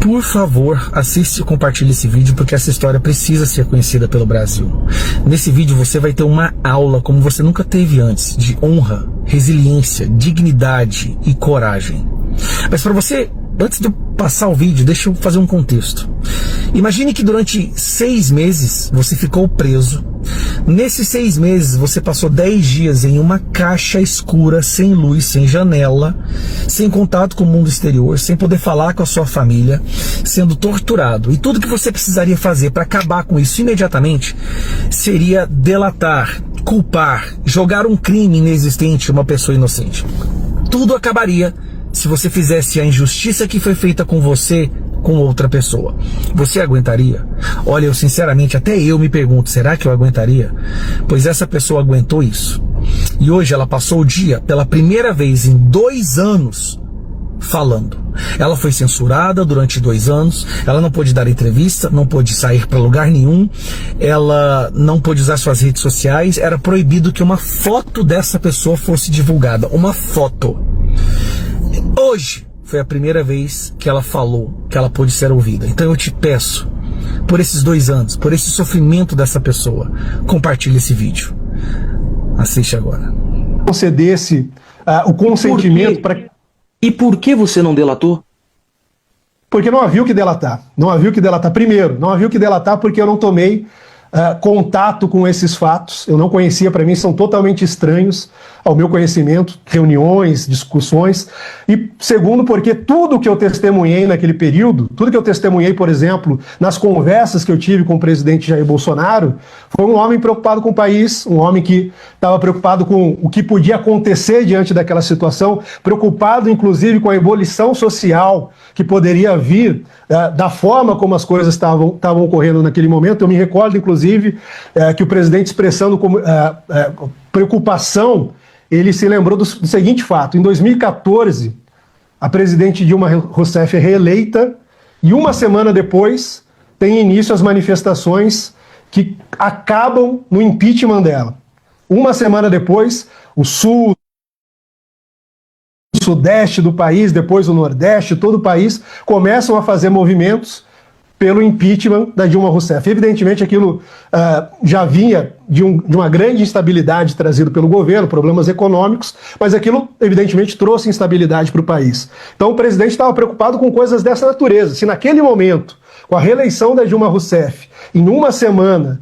Por favor, assiste e compartilhe esse vídeo, porque essa história precisa ser conhecida pelo Brasil. Nesse vídeo você vai ter uma aula como você nunca teve antes, de honra, resiliência, dignidade e coragem. Mas para você, antes de eu passar o vídeo, deixa eu fazer um contexto. Imagine que durante 6 meses você ficou preso. Nesses 6 meses você passou 10 dias em uma caixa escura, sem luz, sem janela, sem contato com o mundo exterior, sem poder falar com a sua família, sendo torturado. E tudo que você precisaria fazer para acabar com isso imediatamente seria delatar, culpar, jogar um crime inexistente em uma pessoa inocente. Tudo acabaria se você fizesse a injustiça que foi feita com você com outra pessoa. Você aguentaria? Olha, eu sinceramente, até eu me pergunto, será que eu aguentaria? Pois essa pessoa aguentou isso. E hoje ela passou o dia, pela primeira vez em 2 anos, falando. Ela foi censurada durante 2 anos, ela não pôde dar entrevista, não pôde sair para lugar nenhum, ela não pôde usar suas redes sociais, era proibido que uma foto dessa pessoa fosse divulgada, uma foto. Hoje foi a primeira vez que ela falou, que ela pôde ser ouvida. Então eu te peço, por esses 2 anos, por esse sofrimento dessa pessoa, compartilhe esse vídeo. Assiste agora. Concedesse o consentimento para... E por que você não delatou? Porque não havia o que delatar. Não havia o que delatar. Primeiro, não havia o que delatar porque eu não tomei contato com esses fatos. Eu não conhecia, para mim são totalmente estranhos ao meu conhecimento, reuniões, discussões. E segundo, porque tudo que eu testemunhei naquele período, tudo que eu testemunhei, por exemplo, nas conversas que eu tive com o presidente Jair Bolsonaro, foi um homem preocupado com o país, um homem que estava preocupado com o que podia acontecer diante daquela situação, preocupado inclusive com a ebulição social que poderia vir da forma como as coisas estavam ocorrendo naquele momento. Eu me recordo, inclusive, que o presidente, expressando como, preocupação, ele se lembrou do seguinte fato: em 2014, a presidente Dilma Rousseff é reeleita e uma semana depois tem início as manifestações que acabam no impeachment dela. Uma semana depois, o sul, o sudeste do país, depois o nordeste, todo o país começam a fazer movimentos pelo impeachment da Dilma Rousseff. Evidentemente aquilo já vinha de uma grande instabilidade trazida pelo governo, problemas econômicos, mas aquilo evidentemente trouxe instabilidade para o país. Então o presidente estava preocupado com coisas dessa natureza. Se naquele momento, com a reeleição da Dilma Rousseff, em uma semana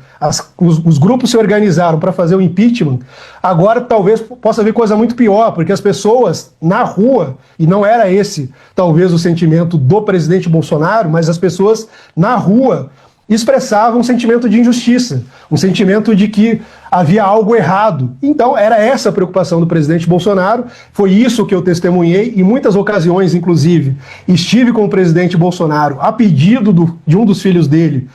os grupos se organizaram para fazer o impeachment, agora talvez possa vir coisa muito pior, porque as pessoas na rua, e não era esse talvez o sentimento do presidente Bolsonaro, mas as pessoas na rua expressavam um sentimento de injustiça, um sentimento de que havia algo errado. Então era essa a preocupação do presidente Bolsonaro, foi isso que eu testemunhei, em muitas ocasiões, inclusive, estive com o presidente Bolsonaro a pedido de um dos filhos dele,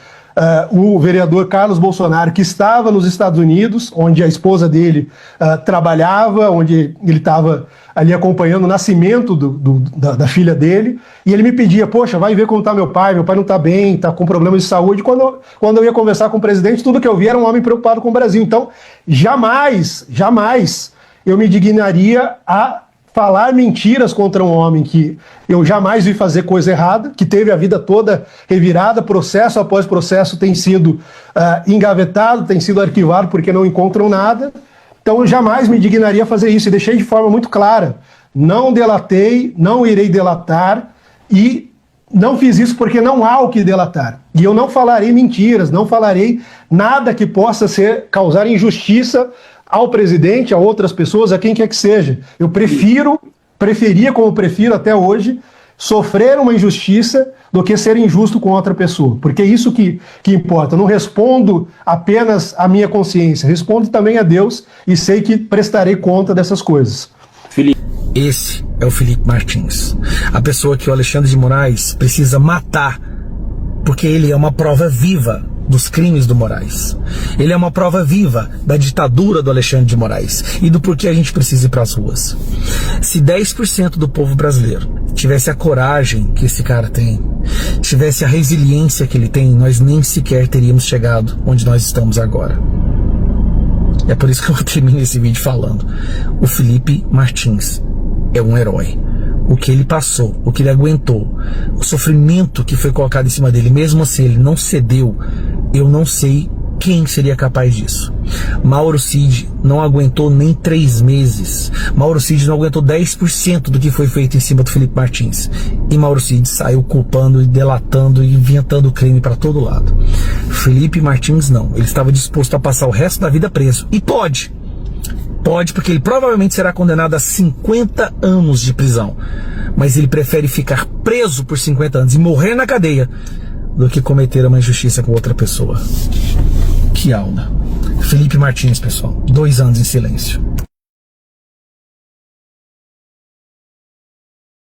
o vereador Carlos Bolsonaro, que estava nos Estados Unidos, onde a esposa dele trabalhava, onde ele estava ali acompanhando o nascimento da filha dele, e ele me pedia, poxa, vai ver como está meu pai não está bem, está com problemas de saúde. Quando eu ia conversar com o presidente, tudo que eu via era um homem preocupado com o Brasil. Então, jamais eu me dignaria a falar mentiras contra um homem que eu jamais vi fazer coisa errada, que teve a vida toda revirada, processo após processo tem sido engavetado, tem sido arquivado porque não encontram nada. Então eu jamais me dignaria a fazer isso, e deixei de forma muito clara: não delatei, não irei delatar, e não fiz isso porque não há o que delatar. E eu não falarei mentiras, não falarei nada que possa causar injustiça ao presidente, a outras pessoas, a quem quer que seja. Eu preferia, como prefiro até hoje, sofrer uma injustiça do que ser injusto com outra pessoa, porque é isso que importa. Eu não respondo apenas à minha consciência, respondo também a Deus, e sei que prestarei conta dessas coisas. Esse é o Felipe Martins, a pessoa que o Alexandre de Moraes precisa matar, porque ele é uma prova viva dos crimes do Moraes. Ele é uma prova viva da ditadura do Alexandre de Moraes e do porquê a gente precisa ir para as ruas. Se 10% do povo brasileiro tivesse a coragem que esse cara tem, tivesse a resiliência que ele tem, nós nem sequer teríamos chegado onde nós estamos agora. É por isso que eu termino esse vídeo falando: o Felipe Martins é um herói. o que ele passou, o que ele aguentou, o sofrimento que foi colocado em cima dele, mesmo assim ele não cedeu, eu não sei quem seria capaz disso. Mauro Cid não aguentou nem 3 meses. Mauro Cid não aguentou 10% do que foi feito em cima do Felipe Martins. E Mauro Cid saiu culpando e delatando e inventando crime para todo lado. Felipe Martins não. Ele estava disposto a passar o resto da vida preso. E pode. Pode, porque ele provavelmente será condenado a 50 anos de prisão. Mas ele prefere ficar preso por 50 anos e morrer na cadeia do que cometer uma injustiça com outra pessoa. Que aula. Felipe Martins, pessoal. 2 anos em silêncio.